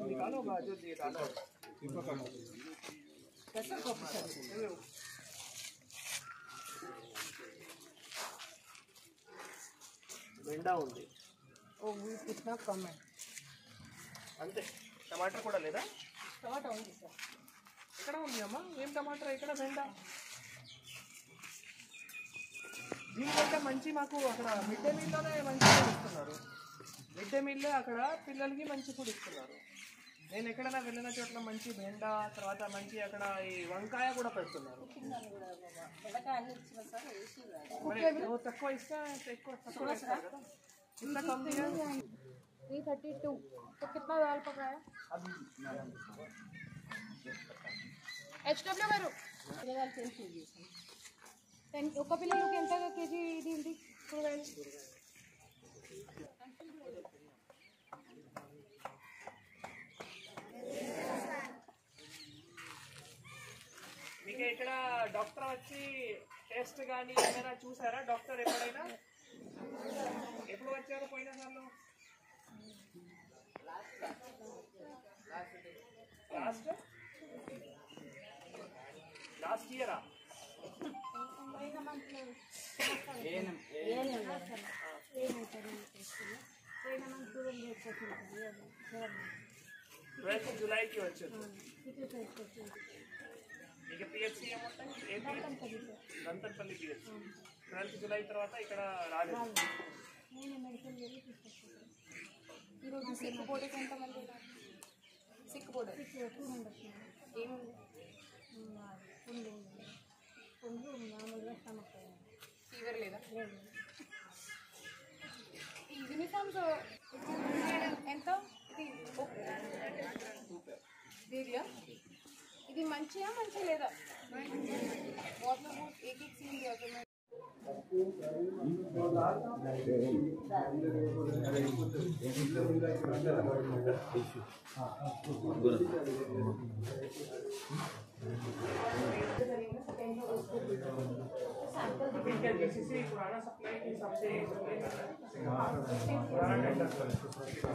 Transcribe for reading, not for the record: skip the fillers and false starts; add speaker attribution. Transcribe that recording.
Speaker 1: निकालो गाजर दिए डालो कैसा कॉफी सर बेंडा ఉంది ఓ వీట్ कितना कम है అంతే టమాటా కూడా లేదా టమాటా ఉంది సార్ ఇక్కడ ఉంది అమ్మా ఏం టమాటా ఇక్కడ బెండా దీనికంటే మంచి మాకు అక్కడ మిడ్ డే మీల్లోనే మంచి ఫుడ్ ఇస్తున్నారు మిడ్ డే మీల్లే అక్కడ పిల్లలకి మంచి ఫుడ్ ఇస్తున్నారు నేను ఎక్కడైనా వెళ్ళిన చోట్ల మంచి బెండా తర్వాత మంచి అక్కడ ఈ వంకాయ కూడా పెడుతున్నారు తక్కువ ఇస్తే ఎక్కువ తక్కువ ఇస్తారు కదా कितना कम दिया
Speaker 2: 332 तो कितना दाल पकाया HW గారు కూరగాయలు చేంజ్ చేసి ఒక పిల్లలకి ఎంత కేజీ ఇది ఉంది కూరగాయలు
Speaker 1: మీకు ఇక్కడ డాక్టర్ వచ్చి టెస్ట్ కానీ ఏమైనా చూసారా డాక్టర్ ఎప్పుడైనా ఎప్పుడు వచ్చారు పోయిన సార్లు లాస్ట్ ఇయరా జూలైకి వచ్చారు మీకు పిహెచ్సి ఏముంటాయి దంతన్పల్లి పిహెచ్సి 12 జూలై తర్వాత ఇక్కడ రాలేదు
Speaker 2: ఈరోజు సిక్ బోర్డుకి ఎంతమంది సిక్ బోర్డు 200 ఏముంది పుండు మామూలుగా స్టమక్ ఫీవర్ లేదా యూనిఫామ్స్ ఎంత ఇది ఇది మంచిగా మంచిగా లేదా వాటర్ బూట్ ఏక్ సీన్
Speaker 1: पुराना सप्लाई की सबसे पुराना टेंडर